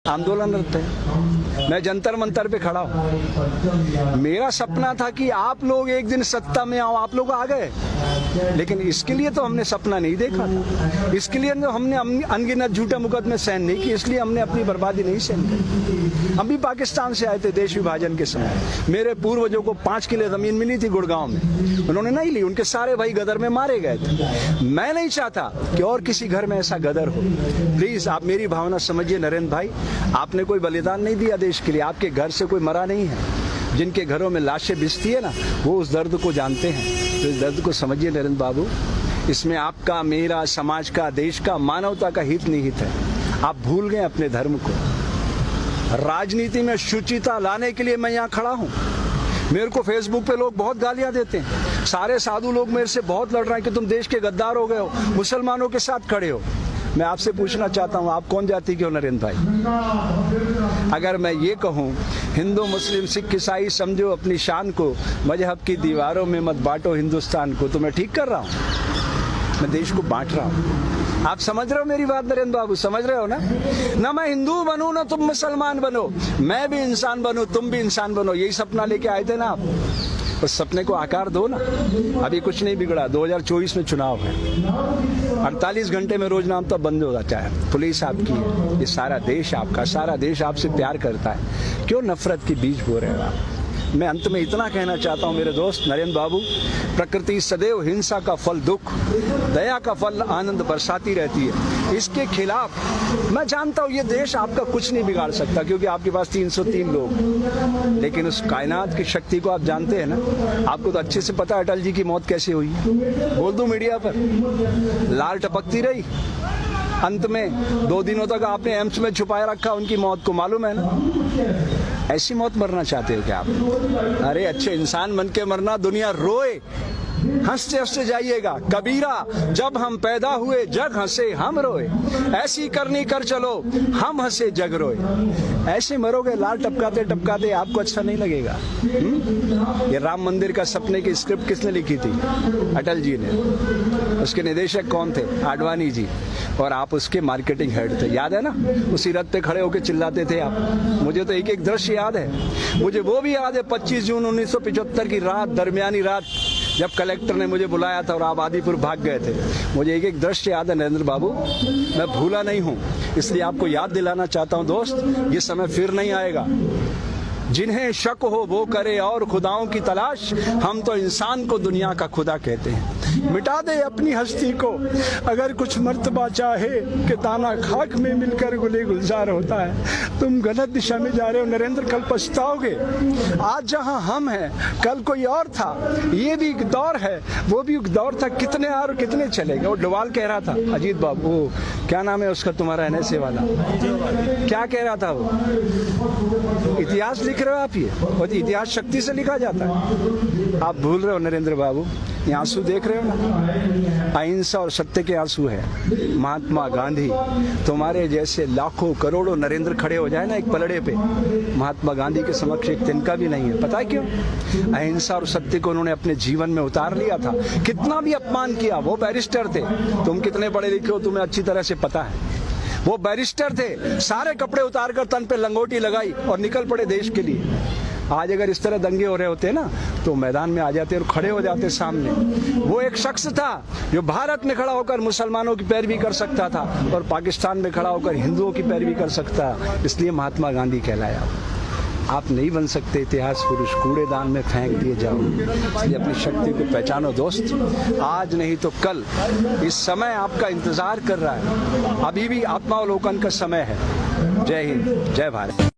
आंदोलनरत है। मैं जंतर मंतर पे खड़ा हूँ। मेरा सपना था कि आप लोग एक दिन सत्ता में आओ। आप लोग आ गए, लेकिन इसके लिए तो हमने सपना नहीं देखा था। इसके लिए तो हमने अनगिनत झूठे मुकदमे सहन नहीं किए, इसलिए हमने अपनी बर्बादी नहीं सहन की। हम भी पाकिस्तान से आए थे देश विभाजन के समय। मेरे पूर्वजों को 5 किले जमीन मिली थी गुड़गांव में, उन्होंने नहीं ली। उनके सारे भाई गदर में मारे गए थे। मैं नहीं चाहता कि और किसी घर में ऐसा गदर हो। प्लीज आप मेरी भावना समझिए नरेंद्र भाई, आपने कोई बलिदान नहीं दिया देश के लिए, आपके घर से कोई मरा नहीं है। जिनके घरों में लाशें बिछती है ना, वो उस दर्द को जानते हैं। तो इस दर्द को समझिए नरेंद्र बाबू, इसमें आपका, मेरा, समाज का, देश का, मानवता का हित निहित है। आप भूल गए अपने धर्म को। राजनीति में शुचिता लाने के लिए मैं यहाँ खड़ा हूँ। मेरे को फेसबुक पे लोग बहुत गालियां देते हैं। सारे साधु लोग मेरे से बहुत लड़ रहे हैं कि तुम देश के गद्दार हो गए हो, मुसलमानों के साथ खड़े हो। मैं आपसे पूछना चाहता हूँ, आप कौन जाति के हो नरेंद्र भाई? अगर मैं ये कहूँ हिंदू मुस्लिम सिख ईसाई समझो अपनी शान को, मजहब की दीवारों में मत बांटो हिंदुस्तान को, तो मैं ठीक कर रहा हूँ? मैं देश को बांट रहा हूँ। आप समझ रहे हो मेरी बात नरेंद्र बाबू? समझ रहे हो ना? ना मैं हिंदू बनूं ना तुम मुसलमान बनो, मैं भी इंसान बनूं तुम भी इंसान बनो। यही सपना लेके आए थे ना आप, उस सपने को आकार दो ना। अभी कुछ नहीं बिगड़ा। 2024 में चुनाव है, 48 घंटे में रोज नाम तो बंद हो जाता है। पुलिस आपकी है, ये सारा देश आपका, सारा देश आपसे प्यार करता है। क्यों नफरत के बीज बो रहे हो आप? मैं अंत में इतना कहना चाहता हूँ मेरे दोस्त नरेंद्र बाबू, प्रकृति सदैव हिंसा का फल दुख, दया का फल आनंद बरसाती रहती है। इसके खिलाफ मैं जानता हूँ ये देश आपका कुछ नहीं बिगाड़ सकता, क्योंकि आपके पास 303 लोग, लेकिन उस कायनात की शक्ति को आप जानते हैं ना। आपको तो अच्छे से पता है अटल जी की मौत कैसे हुई। बोल दूं मीडिया पर, लाल टपकती रही, अंत में 2 दिनों तक आपने एम्स में छुपाए रखा उनकी मौत को, मालूम है ना? ऐसी मौत मरना चाहते हो क्या आप? अरे अच्छे इंसान बन के मरना, दुनिया रोए, हंसते हंसते जाइएगा। कबीरा, जब हम पैदा हुए जग हंसे हम रोए, ऐसी करनी कर चलो हम हंसे जग रोए। ऐसे मरोगे लाल टपकाते टपकाते, आपको अच्छा नहीं लगेगा। ये राम मंदिर का सपने की स्क्रिप्ट किसने लिखी थी? अटल जी ने। उसके निदेशक कौन थे? आडवाणी जी। और आप उसके मार्केटिंग हेड थे, याद है ना? उसी रथ पे खड़े होकर चिल्लाते थे आप। मुझे तो एक एक दृश्य याद है। मुझे वो भी याद है 25 जून 1975 की रात, दरमियानी रात, जब कलेक्टर ने मुझे बुलाया था और आप आदिपुर भाग गए थे। मुझे एक एक दृश्य याद है नरेंद्र बाबू, मैं भूला नहीं हूँ। इसलिए आपको याद दिलाना चाहता हूँ दोस्त, ये समय फिर नहीं आएगा। जिन्हें शक हो वो करे और खुदाओं की तलाश, हम तो इंसान को दुनिया का खुदा कहते हैं। मिटा दे अपनी हस्ती को अगर कुछ मर्तबा चाहे, कि दाना खाक में मिलकर गुले गुलजार होता है। तुम गलत दिशा में जा रहे हो नरेंद्र, कल पछताओगे। आज जहां हम हैं कल कोई और था। ये भी एक दौर है, वो भी एक दौर था। कितने और कितने चलेगा। वो डोवाल कह रहा था, अजीत बाबू, वो क्या नाम है उसका तुम्हारा NSA वाला, क्या कह रहा था वो? इतिहास लिख रहे हो आप, ये और इतिहास शक्ति से लिखा जाता है। आप भूल रहे हो नरेंद्र बाबू। ये आंसू देख रहे हो ना, अहिंसा और सत्य के आंसू है। महात्मा गांधी, तुम्हारे जैसे लाखों करोड़ों नरेंद्र खड़े हो जाए ना एक पलड़े पे, महात्मा गांधी के समक्ष एक तिनका भी नहीं है। पता है क्यों? अहिंसा और सत्य को उन्होंने अपने जीवन में उतार लिया था। कितना भी अपमान किया, वो बैरिस्टर थे। तुम कितने पढ़े लिखे हो तुम्हें अच्छी तरह से पता है। वो बैरिस्टर थे, सारे कपड़े उतार कर तन पे लंगोटी लगाई और निकल पड़े देश के लिए। आज अगर इस तरह दंगे हो रहे होते ना, तो मैदान में आ जाते और खड़े हो जाते सामने। वो एक शख्स था जो भारत में खड़ा होकर मुसलमानों की पैरवी कर सकता था और पाकिस्तान में खड़ा होकर हिंदुओं की पैरवी कर सकता। इसलिए महात्मा गांधी कहलाया। आप नहीं बन सकते इतिहास पुरुष, कूड़ेदान में फेंक दिए जाओ। इसलिए अपनी शक्ति को पहचानो दोस्त, आज नहीं तो कल। इस समय आपका इंतजार कर रहा है, अभी भी आत्मावलोकन का समय है। जय हिंद, जय भारत।